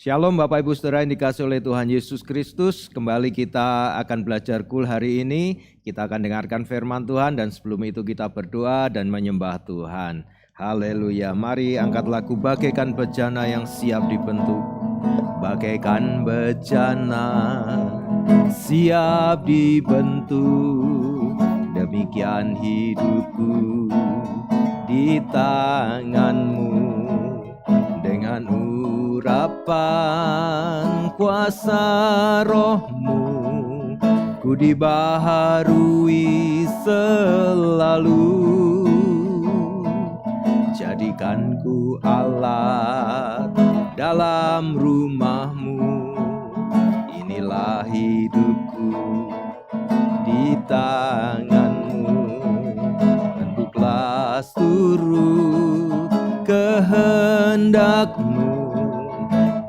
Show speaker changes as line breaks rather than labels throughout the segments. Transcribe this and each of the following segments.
Shalom Bapak Ibu Saudara yang dikasihi oleh Tuhan Yesus Kristus. Kembali kita akan belajar Kul hari ini. Kita akan dengarkan firman Tuhan dan sebelum itu kita berdoa dan menyembah Tuhan. Haleluya. Mari angkat lagu bagaikan bejana yang siap dibentuk. Bagaikan bejana siap dibentuk. Demikian hidupku di tanganmu. Dengan urapan kuasa rohmu, ku dibaharui selalu. Jadikan ku alat dalam rumahmu. Inilah hidupku di tanganmu. Bentuklah seluruh kehendakmu,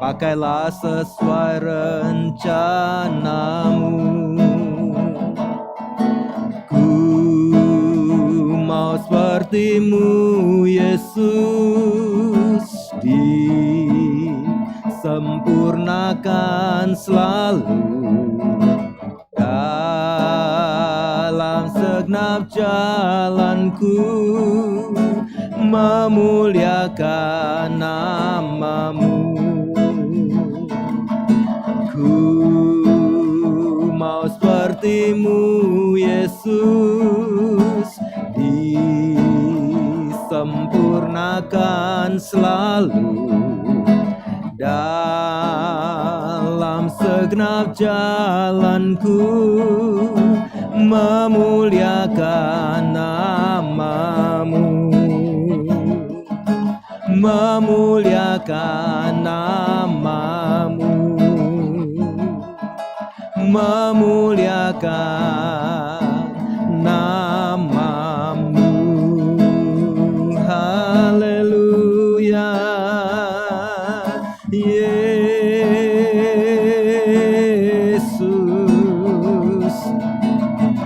pakailah sesuai rencanamu. Ku mau sepertimu Yesus, disempurnakan selalu dalam segenap jalanku, memuliakan namamu. Ku mau sepertimu Yesus, disempurnakan selalu dalam segenap jalanku, memuliakan namamu. Memuliakan namamu, memuliakan namamu. Haleluya, Yesus.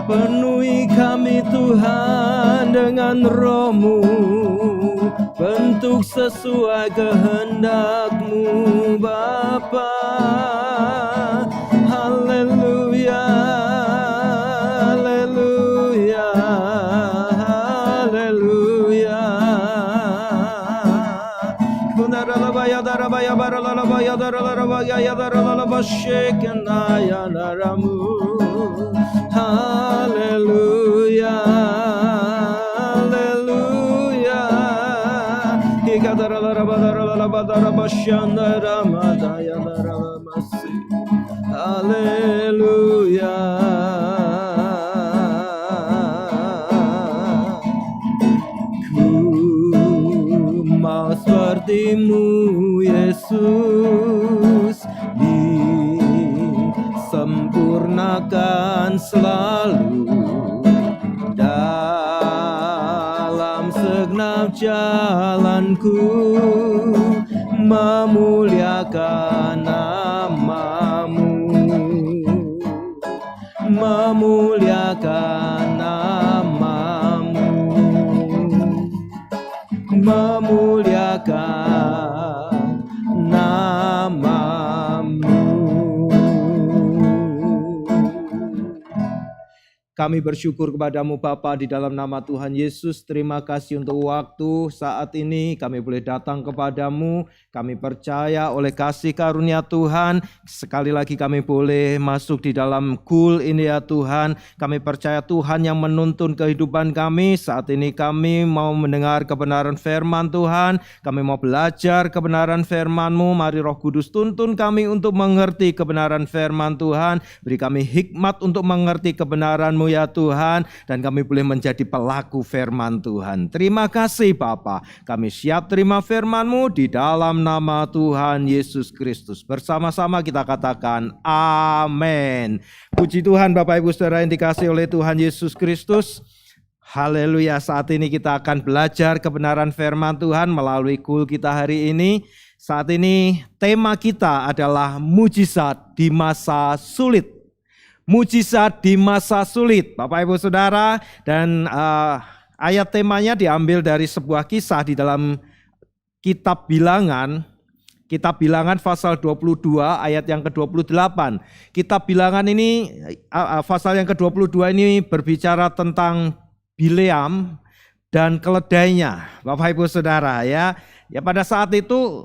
Penuhi kami Tuhan dengan roh-Mu, bentuk sesuai kehendak-Mu Bapa. Haleluya, haleluya, haleluya. Kunaralabaya darabaya baralalabaya daralalabaya daralalaba shekenaya naramu. Haleluya, haleluya. Haleluya. Ku mau sepertimu Yesus, disempurnakan selalu dalam segenap jalanku, memuliakan namamu, memuliakan namamu, memuliakan namamu. Kami bersyukur kepadamu Bapa di dalam nama Tuhan Yesus. Terima kasih untuk waktu saat ini kami boleh datang kepadamu. Kami percaya oleh kasih karunia Tuhan, sekali lagi kami boleh masuk di dalam Kul ini ya Tuhan. Kami percaya Tuhan yang menuntun kehidupan kami. Saat ini kami mau mendengar kebenaran firman Tuhan. Kami mau belajar kebenaran firman-Mu. Mari Roh Kudus tuntun kami untuk mengerti kebenaran firman Tuhan. Beri kami hikmat untuk mengerti kebenaran-Mu ya Tuhan, dan kami boleh menjadi pelaku firman Tuhan. Terima kasih Bapa, kami siap terima firman-Mu di dalam nama Tuhan Yesus Kristus. Bersama-sama kita katakan amin. Puji Tuhan Bapak Ibu Saudara yang dikasihi oleh Tuhan Yesus Kristus. Haleluya, saat ini kita akan belajar kebenaran firman Tuhan melalui Kul kita hari ini. Saat ini tema kita adalah mujizat di masa sulit. Mujizat di masa sulit, Bapak Ibu Saudara, dan ayat temanya diambil dari sebuah kisah di dalam kitab Bilangan Kitab Bilangan pasal 22 ayat yang ke-28. Kitab Bilangan ini pasal yang ke-22 ini berbicara tentang Bileam dan keledainya, Bapak Ibu Saudara ya. Ya pada saat itu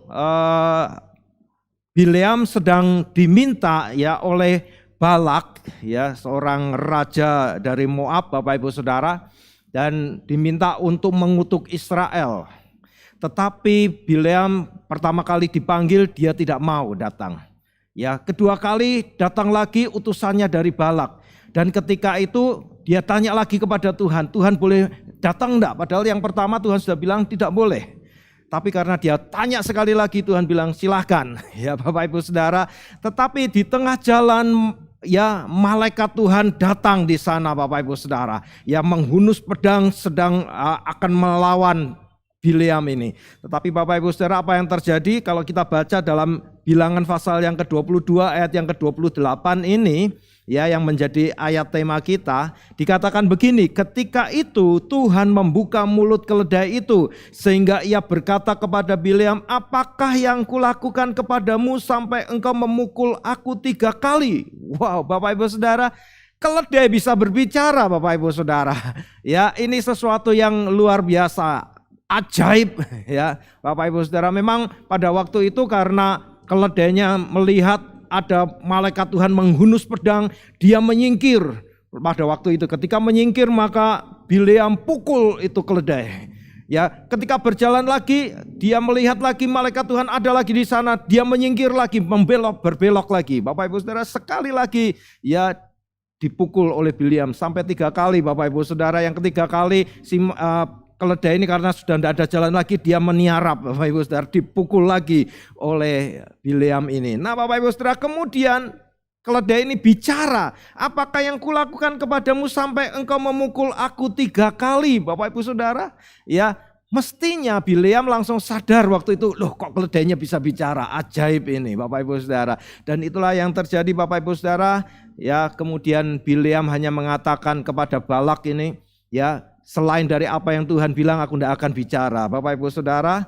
Bileam sedang diminta ya oleh Balak ya, seorang raja dari Moab, Bapak Ibu Saudara, dan diminta untuk mengutuk Israel. Tetapi Bileam pertama kali dipanggil dia tidak mau datang. Ya, kedua kali datang lagi utusannya dari Balak. Dan ketika itu dia tanya lagi kepada Tuhan, Tuhan boleh datang enggak? Padahal yang pertama Tuhan sudah bilang tidak boleh. Tapi karena dia tanya sekali lagi, Tuhan bilang silahkan. Ya Bapak Ibu Saudara, tetapi di tengah jalan ya malaikat Tuhan datang di sana Bapak Ibu Saudara. Ya menghunus pedang sedang akan melawan Bileam ini. Tetapi Bapak Ibu Saudara, apa yang terjadi kalau kita baca dalam Bilangan pasal yang ke-22 ayat yang ke-28 ini, ya yang menjadi ayat tema kita, dikatakan begini, ketika itu Tuhan membuka mulut keledai itu sehingga ia berkata kepada Bileam, apakah yang kulakukan kepadamu sampai engkau memukul aku 3 kali? Wow, Bapak Ibu Saudara, keledai bisa berbicara Bapak Ibu Saudara. Ya, ini sesuatu yang luar biasa. Ajaib ya Bapak Ibu Saudara. Memang pada waktu itu karena keledainya melihat ada malaikat Tuhan menghunus pedang, dia menyingkir. Pada waktu itu ketika menyingkir maka Bileam pukul itu keledai. Ya, ketika berjalan lagi dia melihat lagi malaikat Tuhan ada lagi di sana, dia menyingkir lagi, berbelok lagi. Bapak Ibu Saudara, sekali lagi ya dipukul oleh Bileam sampai 3 kali Bapak Ibu Saudara. Yang ketiga kali keledai ini karena sudah tidak ada jalan lagi, dia meniarap Bapak Ibu Saudara, dipukul lagi oleh Bileam ini. Nah Bapak Ibu Saudara, kemudian keledai ini bicara, apakah yang kulakukan kepadamu sampai engkau memukul aku 3 kali Bapak Ibu Saudara? Ya mestinya Bileam langsung sadar waktu itu, loh kok keledainya bisa bicara, ajaib ini Bapak Ibu Saudara. Dan itulah yang terjadi Bapak Ibu Saudara. Ya kemudian Bileam hanya mengatakan kepada Balak ini, ya selain dari apa yang Tuhan bilang aku tidak akan bicara Bapak Ibu Saudara.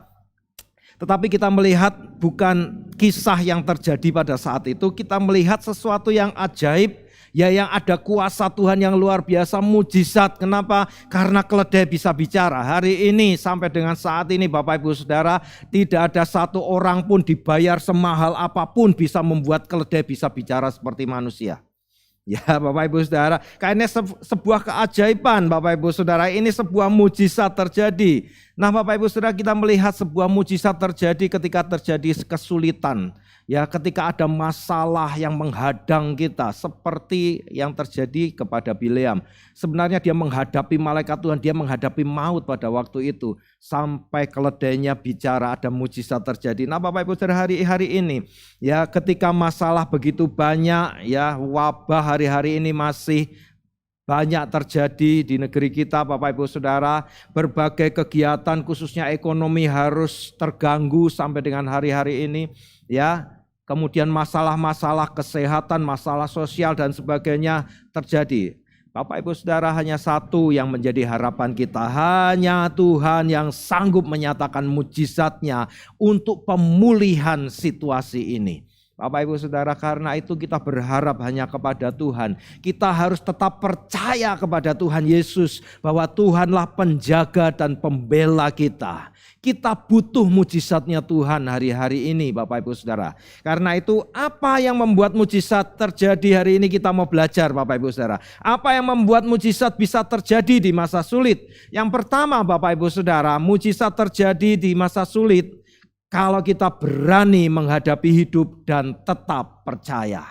Tetapi kita melihat bukan kisah yang terjadi pada saat itu, kita melihat sesuatu yang ajaib, ya yang ada kuasa Tuhan yang luar biasa, mujizat. Kenapa? Karena keledai bisa bicara. Hari ini sampai dengan saat ini Bapak Ibu Saudara, tidak ada satu orang pun dibayar semahal apapun bisa membuat keledai bisa bicara seperti manusia. Ya Bapak Ibu Saudara, kayaknya sebuah keajaiban Bapak Ibu Saudara, ini sebuah mujizat terjadi. Nah Bapak Ibu Saudara, kita melihat sebuah mujizat terjadi ketika terjadi kesulitan. Ya ketika ada masalah yang menghadang kita seperti yang terjadi kepada Bileam. Sebenarnya dia menghadapi malaikat Tuhan, dia menghadapi maut pada waktu itu. Sampai keledainya bicara, ada mujizat terjadi. Nah Bapak Ibu Saudara, hari ini ya ketika masalah begitu banyak, ya wabah hari-hari ini masih banyak terjadi di negeri kita Bapak Ibu Saudara. Berbagai kegiatan khususnya ekonomi harus terganggu sampai dengan hari-hari ini. Ya, kemudian masalah-masalah kesehatan, masalah sosial dan sebagainya terjadi. Bapak Ibu Saudara, hanya satu yang menjadi harapan kita, hanya Tuhan yang sanggup menyatakan mujizatnya untuk pemulihan situasi ini. Bapak Ibu Saudara, karena itu kita berharap hanya kepada Tuhan. Kita harus tetap percaya kepada Tuhan Yesus bahwa Tuhanlah penjaga dan pembela kita. Kita butuh mujizatnya Tuhan hari-hari ini Bapak Ibu Saudara. Karena itu apa yang membuat mujizat terjadi hari ini kita mau belajar Bapak Ibu Saudara. Apa yang membuat mujizat bisa terjadi di masa sulit? Yang pertama Bapak Ibu Saudara, mujizat terjadi di masa sulit kalau kita berani menghadapi hidup dan tetap percaya.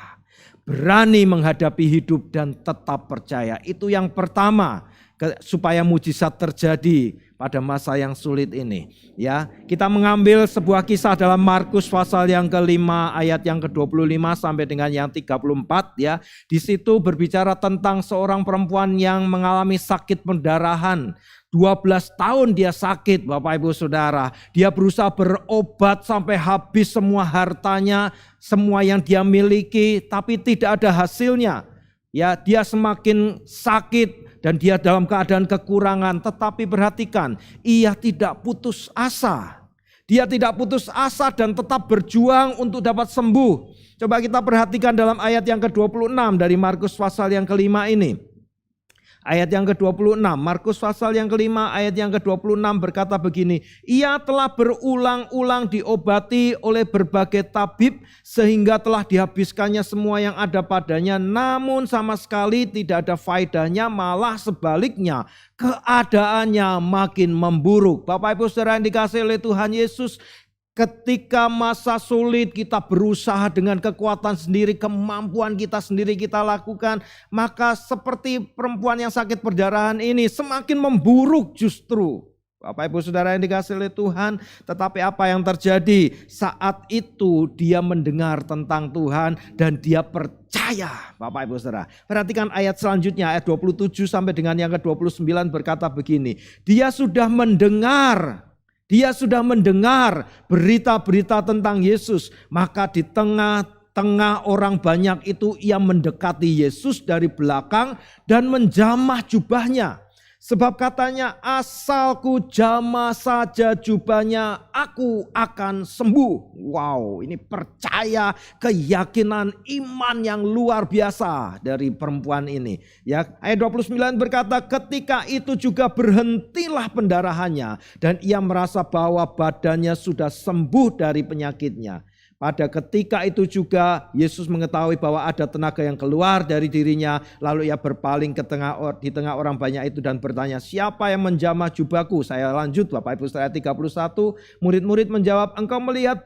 Berani menghadapi hidup dan tetap percaya. Itu yang pertama supaya mujizat terjadi pada masa yang sulit ini. Ya, kita mengambil sebuah kisah dalam Markus pasal yang ke-5 ayat yang ke-25 sampai dengan yang 34 ya. Di situ berbicara tentang seorang perempuan yang mengalami sakit pendarahan. 12 tahun dia sakit Bapak Ibu Saudara. Dia berusaha berobat sampai habis semua hartanya, semua yang dia miliki, tapi tidak ada hasilnya. Ya, dia semakin sakit dan dia dalam keadaan kekurangan, tetapi perhatikan, ia tidak putus asa. Dia tidak putus asa dan tetap berjuang untuk dapat sembuh. Coba kita perhatikan dalam ayat yang ke-26 dari Markus pasal yang kelima ini. Ayat yang ke-26, Markus pasal yang kelima ayat yang ke-26 berkata begini. Ia telah berulang-ulang diobati oleh berbagai tabib sehingga telah dihabiskannya semua yang ada padanya. Namun sama sekali tidak ada faedahnya, malah sebaliknya keadaannya makin memburuk. Bapak Ibu Saudara yang dikasihi oleh Tuhan Yesus, ketika masa sulit kita berusaha dengan kekuatan sendiri, kemampuan kita sendiri kita lakukan, maka seperti perempuan yang sakit perdarahan ini semakin memburuk justru. Bapak Ibu Saudara yang dikasihi oleh Tuhan, tetapi apa yang terjadi? Saat itu dia mendengar tentang Tuhan dan dia percaya. Bapak Ibu Saudara, perhatikan ayat selanjutnya, ayat 27 sampai dengan yang ke-29 berkata begini. Dia sudah mendengar berita-berita tentang Yesus. Maka di tengah-tengah orang banyak itu ia mendekati Yesus dari belakang dan menjamah jubahnya. Sebab katanya, asalku jamah saja jubahnya, aku akan sembuh. Wow, ini percaya, keyakinan, iman yang luar biasa dari perempuan ini. Ya, ayat 29 berkata, ketika itu juga berhentilah pendarahannya dan ia merasa bahwa badannya sudah sembuh dari penyakitnya. Pada ketika itu juga Yesus mengetahui bahwa ada tenaga yang keluar dari dirinya. Lalu ia berpaling di tengah orang banyak itu dan bertanya, siapa yang menjamah jubahku? Saya lanjut Bapak Ibu Saudara 31. Murid-murid menjawab, engkau melihat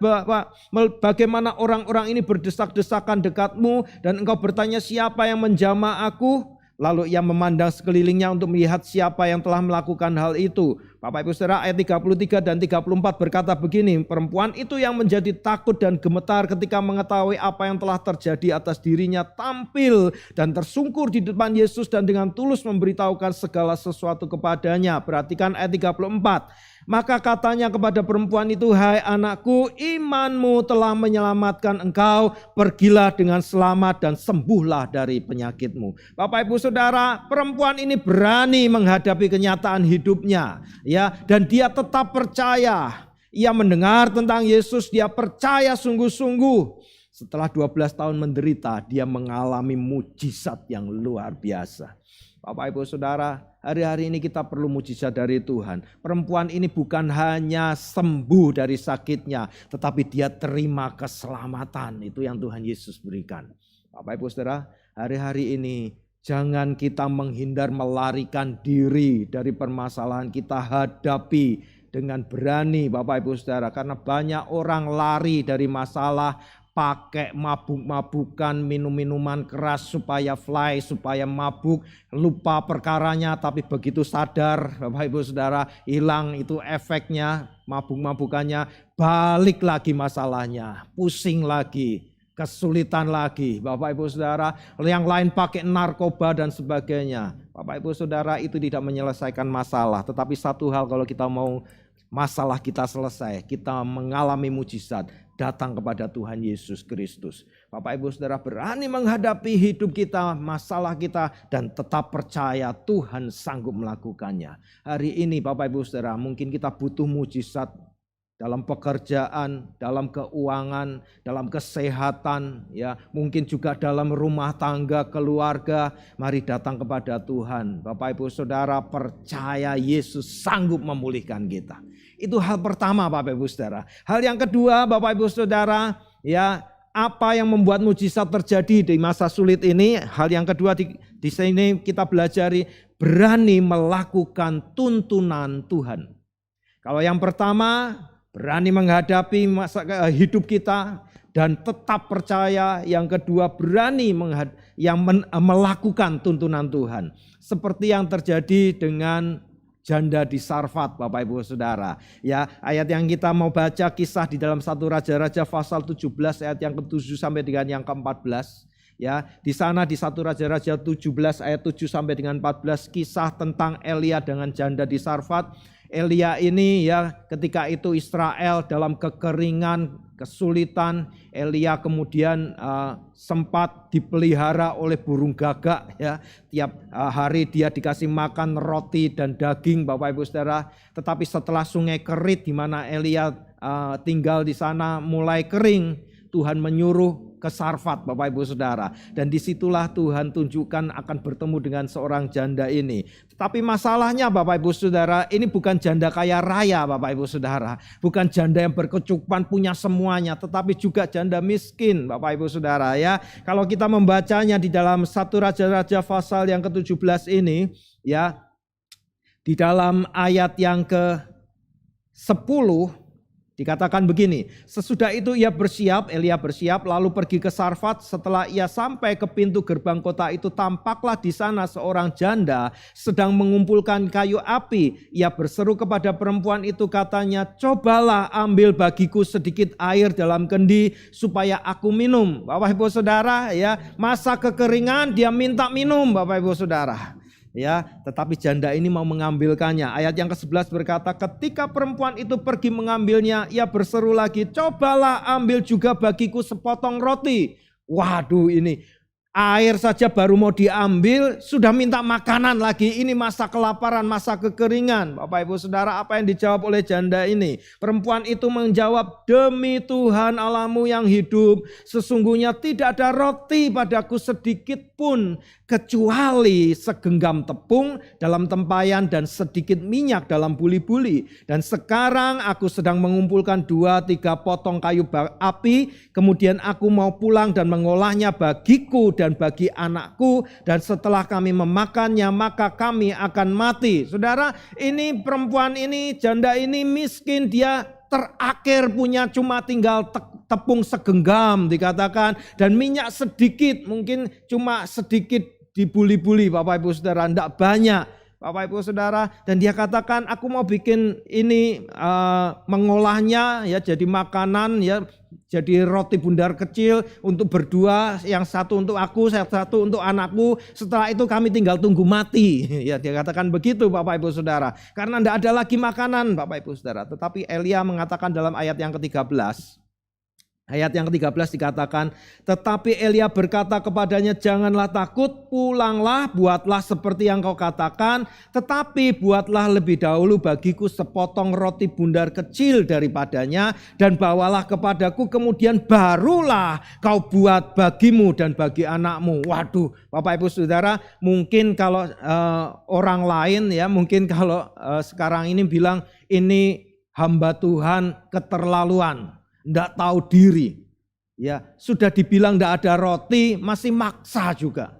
bagaimana orang-orang ini berdesak-desakan dekatmu dan engkau bertanya siapa yang menjamah aku? Lalu ia memandang sekelilingnya untuk melihat siapa yang telah melakukan hal itu. Bapak Ibu Saudara, ayat 33 dan 34 berkata begini, perempuan itu yang menjadi takut dan gemetar ketika mengetahui apa yang telah terjadi atas dirinya tampil dan tersungkur di depan Yesus dan dengan tulus memberitahukan segala sesuatu kepadanya. Perhatikan ayat 34. Maka katanya kepada perempuan itu, hai anakku, imanmu telah menyelamatkan engkau, pergilah dengan selamat dan sembuhlah dari penyakitmu. Bapak Ibu Saudara, perempuan ini berani menghadapi kenyataan hidupnya, ya, dan dia tetap percaya. Ia mendengar tentang Yesus, dia percaya sungguh-sungguh. Setelah 12 tahun menderita, dia mengalami mujizat yang luar biasa. Bapak Ibu Saudara, hari-hari ini kita perlu mujizat dari Tuhan. Perempuan ini bukan hanya sembuh dari sakitnya, tetapi dia terima keselamatan. Itu yang Tuhan Yesus berikan. Bapak Ibu Saudara, hari-hari ini jangan kita menghindar, melarikan diri dari permasalahan. Kita hadapi dengan berani Bapak Ibu Saudara. Karena banyak orang lari dari masalah, pakai mabuk-mabukan, minum-minuman keras supaya fly, supaya mabuk, lupa perkaranya, tapi begitu sadar Bapak Ibu Saudara hilang itu efeknya, mabuk-mabukannya, balik lagi masalahnya, pusing lagi, kesulitan lagi. Bapak Ibu Saudara, yang lain pakai narkoba dan sebagainya. Bapak Ibu Saudara, itu tidak menyelesaikan masalah, tetapi satu hal, kalau kita mau masalah kita selesai, kita mengalami mujizat, datang kepada Tuhan Yesus Kristus. Bapak Ibu Saudara berani menghadapi hidup kita, masalah kita, dan tetap percaya Tuhan sanggup melakukannya. Hari ini Bapak Ibu Saudara, mungkin kita butuh mujizat dalam pekerjaan, dalam keuangan, dalam kesehatan, ya, mungkin juga dalam rumah tangga, keluarga. Mari datang kepada Tuhan. Bapak Ibu Saudara percaya Yesus sanggup memulihkan kita. Itu hal pertama Bapak Ibu Saudara. Hal yang kedua Bapak Ibu Saudara, ya, apa yang membuat mujizat terjadi di masa sulit ini? Hal yang kedua di sini kita belajari berani melakukan tuntunan Tuhan. Kalau yang pertama, berani menghadapi hidup kita dan tetap percaya. Yang kedua, berani melakukan tuntunan Tuhan. Seperti yang terjadi dengan janda di Sarfat Bapak Ibu Saudara. Ya, ayat yang kita mau baca kisah di dalam 1 Raja-Raja pasal 17 ayat yang ke-7 sampai dengan yang ke-14. Ya, di sana di 1 Raja-Raja 17 ayat 7 sampai dengan 14 kisah tentang Elia dengan janda di Sarfat. Elia ini ya ketika itu Israel dalam kekeringan, kesulitan, Elia kemudian sempat dipelihara oleh burung gagak ya. Tiap hari dia dikasih makan roti dan daging Bapak Ibu Saudara. Tetapi setelah sungai Kerit di mana Elia tinggal di sana mulai kering, Tuhan menyuruh ke Sarfat Bapak Ibu Saudara. Dan disitulah Tuhan tunjukkan akan bertemu dengan seorang janda ini. Tetapi masalahnya Bapak Ibu Saudara, ini bukan janda kaya raya Bapak Ibu Saudara. Bukan janda yang berkecukupan punya semuanya, tetapi juga janda miskin Bapak Ibu Saudara ya. Kalau kita membacanya di dalam 1 Raja-Raja pasal yang ke-17 ini ya, di dalam ayat yang ke-10 dikatakan begini, sesudah itu Elia bersiap lalu pergi ke Sarfat. Setelah ia sampai ke pintu gerbang kota itu, tampaklah di sana seorang janda sedang mengumpulkan kayu api. Ia berseru kepada perempuan itu, katanya, cobalah ambil bagiku sedikit air dalam kendi supaya aku minum. Bapak Ibu Saudara ya, masa kekeringan dia minta minum Bapak Ibu Saudara. Ya, tetapi janda ini mau mengambilkannya. Ayat yang ke-11 berkata, ketika perempuan itu pergi mengambilnya, ia berseru lagi, cobalah ambil juga bagiku sepotong roti. Waduh, ini air saja baru mau diambil, sudah minta makanan lagi. Ini masa kelaparan, masa kekeringan. Bapak Ibu Saudara, apa yang dijawab oleh janda ini? Perempuan itu menjawab, demi Tuhan Allahmu yang hidup, sesungguhnya tidak ada roti padaku sedikit pun, kecuali segenggam tepung dalam tempayan dan sedikit minyak dalam buli-buli. Dan sekarang aku sedang mengumpulkan 2-3 potong kayu api, kemudian aku mau pulang dan mengolahnya bagiku dan bagi anakku, dan setelah kami memakannya maka kami akan mati. Saudara, ini perempuan ini, janda ini miskin, dia terakhir punya cuma tinggal tepung segenggam dikatakan, dan minyak sedikit, mungkin cuma sedikit dibuli-buli Bapak Ibu Saudara, tidak banyak Bapak Ibu Saudara. Dan dia katakan, aku mau bikin ini mengolahnya ya jadi makanan ya, jadi roti bundar kecil untuk berdua, yang satu untuk aku, yang satu untuk anakku. Setelah itu kami tinggal tunggu mati. Ya, dia katakan begitu Bapak Ibu Saudara. Karena tidak ada lagi makanan Bapak Ibu Saudara. Tetapi Elia mengatakan dalam ayat yang ke-13. Ayat yang ke-13 dikatakan, tetapi Elia berkata kepadanya, janganlah takut, pulanglah, buatlah seperti yang kau katakan, tetapi buatlah lebih dahulu bagiku sepotong roti bundar kecil daripadanya, dan bawalah kepadaku, kemudian barulah kau buat bagimu dan bagi anakmu. Waduh, Bapak Ibu Saudara, mungkin kalau orang lain ya, mungkin kalau sekarang ini bilang, ini hamba Tuhan keterlaluan, tidak tahu diri, ya sudah dibilang tidak ada roti masih maksa juga,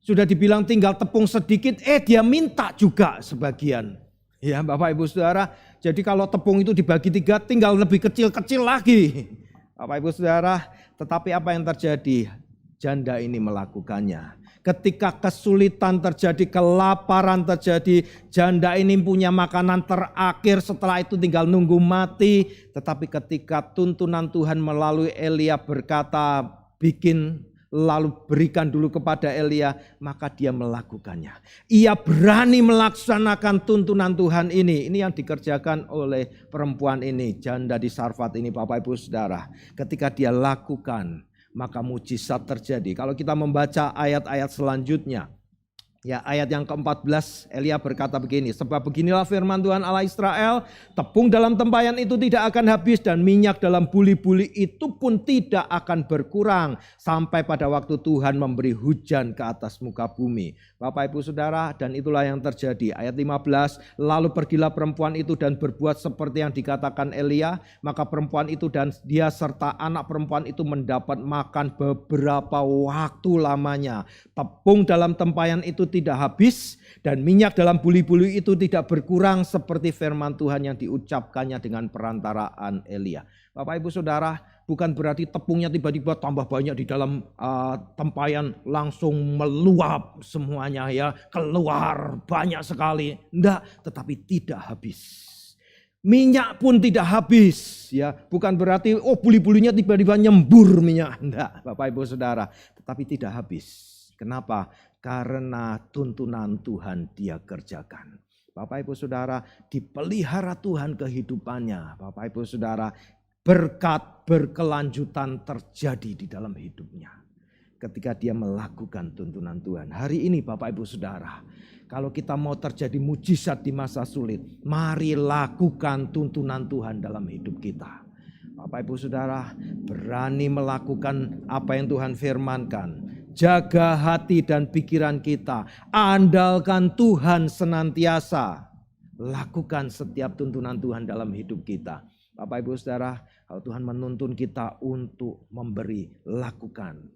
sudah dibilang tinggal tepung sedikit, dia minta juga sebagian, ya Bapak Ibu Saudara. Jadi kalau tepung itu dibagi 3 tinggal lebih kecil-kecil lagi, Bapak Ibu Saudara. Tetapi apa yang terjadi? Janda ini melakukannya. Ketika kesulitan terjadi, kelaparan terjadi, janda ini punya makanan terakhir, setelah itu tinggal nunggu mati. Tetapi ketika tuntunan Tuhan melalui Elia berkata, bikin lalu berikan dulu kepada Elia, maka dia melakukannya. Ia berani melaksanakan tuntunan Tuhan ini. Ini yang dikerjakan oleh perempuan ini, janda di Sarfat ini Bapak Ibu Saudara. Ketika dia lakukan, maka mujizat terjadi. Kalau kita membaca ayat-ayat selanjutnya, ya ayat yang ke-14, Elia berkata begini, sebab beginilah firman Tuhan Allah Israel, tepung dalam tempayan itu tidak akan habis dan minyak dalam buli-buli itu pun tidak akan berkurang sampai pada waktu Tuhan memberi hujan ke atas muka bumi. Bapak Ibu Saudara, dan itulah yang terjadi. Ayat 15, lalu pergilah perempuan itu dan berbuat seperti yang dikatakan Elia, maka perempuan itu dan dia serta anak perempuan itu mendapat makan beberapa waktu lamanya. Tepung dalam tempayan itu tidak habis dan minyak dalam buli-buli itu tidak berkurang seperti firman Tuhan yang diucapkannya dengan perantaraan Elia. Bapak Ibu Saudara, bukan berarti tepungnya tiba-tiba tambah banyak di dalam tempayan langsung meluap semuanya ya, keluar banyak sekali. Enggak, tetapi tidak habis. Minyak pun tidak habis ya, bukan berarti buli-bulinya tiba-tiba nyembur minyak. Enggak, Bapak Ibu Saudara, tetapi tidak habis. Kenapa? Karena tuntunan Tuhan dia kerjakan. Bapak Ibu Saudara, dipelihara Tuhan kehidupannya. Bapak Ibu Saudara, berkat berkelanjutan terjadi di dalam hidupnya. Ketika dia melakukan tuntunan Tuhan. Hari ini Bapak Ibu Saudara, kalau kita mau terjadi mujizat di masa sulit, mari lakukan tuntunan Tuhan dalam hidup kita. Bapak Ibu Saudara, berani melakukan apa yang Tuhan firmankan. Jaga hati dan pikiran kita. Andalkan Tuhan senantiasa. Lakukan setiap tuntunan Tuhan dalam hidup kita. Bapak Ibu Saudara, kalau Tuhan menuntun kita untuk memberi, lakukan.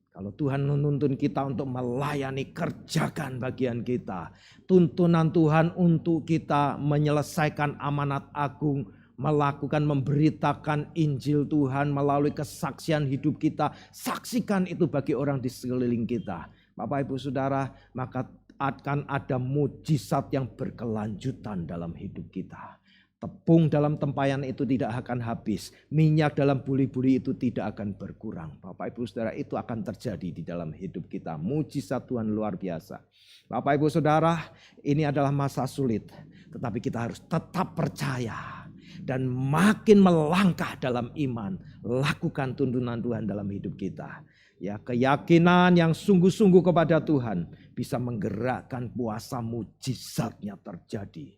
Kalau Tuhan menuntun kita untuk melayani, kerjakan bagian kita. Tuntunan Tuhan untuk kita menyelesaikan amanat agung, melakukan, memberitakan Injil Tuhan melalui kesaksian hidup kita. Saksikan itu bagi orang di sekeliling kita. Bapak Ibu Saudara, maka akan ada mujizat yang berkelanjutan dalam hidup kita. Tepung dalam tempayan itu tidak akan habis. Minyak dalam buli-buli itu tidak akan berkurang. Bapak Ibu Saudara, itu akan terjadi di dalam hidup kita. Mujizat Tuhan luar biasa. Bapak Ibu Saudara, ini adalah masa sulit. Tetapi kita harus tetap percaya. Dan makin melangkah dalam iman. Lakukan tuntunan Tuhan dalam hidup kita. Ya, keyakinan yang sungguh-sungguh kepada Tuhan bisa menggerakkan kuasa mujizatnya terjadi.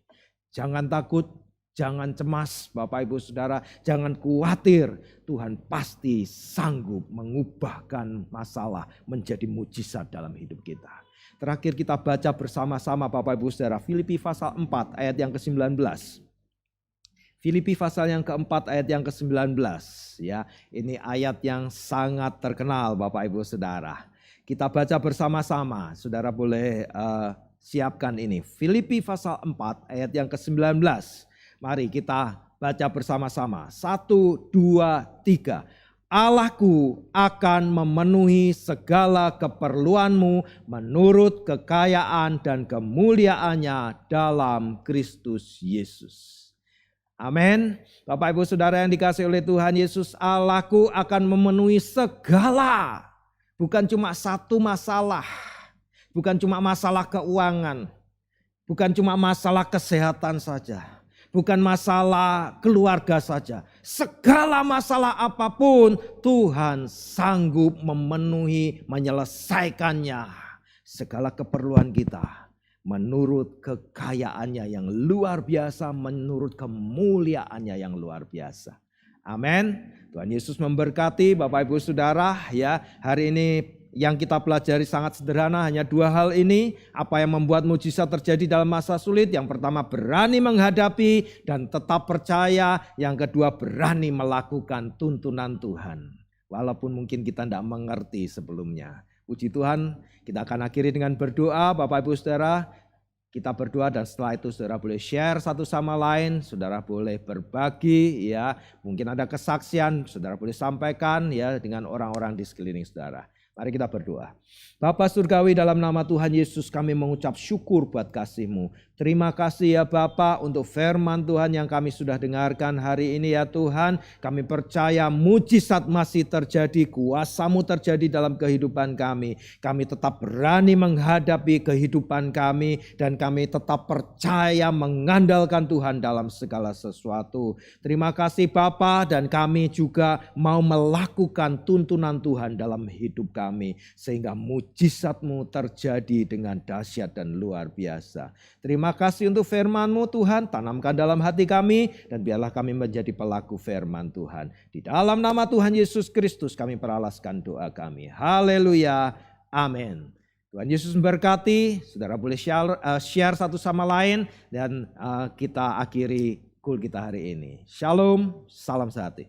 Jangan takut. Jangan cemas Bapak Ibu Saudara, jangan khawatir. Tuhan pasti sanggup mengubahkan masalah menjadi mujizat dalam hidup kita. Terakhir kita baca bersama-sama Bapak Ibu Saudara, Filipi pasal 4 ayat yang ke-19. Filipi pasal yang keempat ayat yang ke-19. Ya, ini ayat yang sangat terkenal Bapak Ibu Saudara. Kita baca bersama-sama, Saudara boleh siapkan ini. Filipi pasal 4 ayat yang ke-19. Mari kita baca bersama-sama. 1, 2, 3. Allahku akan memenuhi segala keperluanmu menurut kekayaan dan kemuliaannya dalam Kristus Yesus. Amin. Bapak Ibu Saudara yang dikasihi oleh Tuhan Yesus, Allahku akan memenuhi segala. Bukan cuma satu masalah. Bukan cuma masalah keuangan. Bukan cuma masalah kesehatan saja. Bukan masalah keluarga saja. Segala masalah apapun Tuhan sanggup memenuhi, menyelesaikannya. Segala keperluan kita menurut kekayaannya yang luar biasa, menurut kemuliaannya yang luar biasa. Amin. Tuhan Yesus memberkati Bapak Ibu Saudara ya. Hari ini yang kita pelajari sangat sederhana, hanya 2 hal ini. Apa yang membuat mujizat terjadi dalam masa sulit? Yang pertama, berani menghadapi dan tetap percaya. Yang kedua, berani melakukan tuntunan Tuhan. Walaupun mungkin kita tidak mengerti sebelumnya. Puji Tuhan, kita akan akhiri dengan berdoa. Bapak Ibu Saudara, kita berdoa dan setelah itu saudara boleh share satu sama lain. Saudara boleh berbagi ya. Mungkin ada kesaksian, saudara boleh sampaikan ya dengan orang-orang di sekeliling saudara. Mari kita berdoa. Bapa Surgawi, dalam nama Tuhan Yesus kami mengucap syukur buat kasih-Mu. Terima kasih ya Bapa untuk firman Tuhan yang kami sudah dengarkan hari ini ya Tuhan. Kami percaya mujizat masih terjadi, kuasa-Mu terjadi dalam kehidupan kami. Kami tetap berani menghadapi kehidupan kami dan kami tetap percaya mengandalkan Tuhan dalam segala sesuatu. Terima kasih Bapa, dan kami juga mau melakukan tuntunan Tuhan dalam hidup kami. Sehingga mujizat-Mu terjadi dengan dahsyat dan luar biasa. Terima kasih untuk firman-Mu Tuhan, tanamkan dalam hati kami dan biarlah kami menjadi pelaku firman Tuhan. Di dalam nama Tuhan Yesus Kristus kami peralaskan doa kami. Haleluya. Amin. Tuhan Yesus memberkati. Saudara boleh share satu sama lain dan kita akhiri kul kita hari ini. Shalom, salam sehati.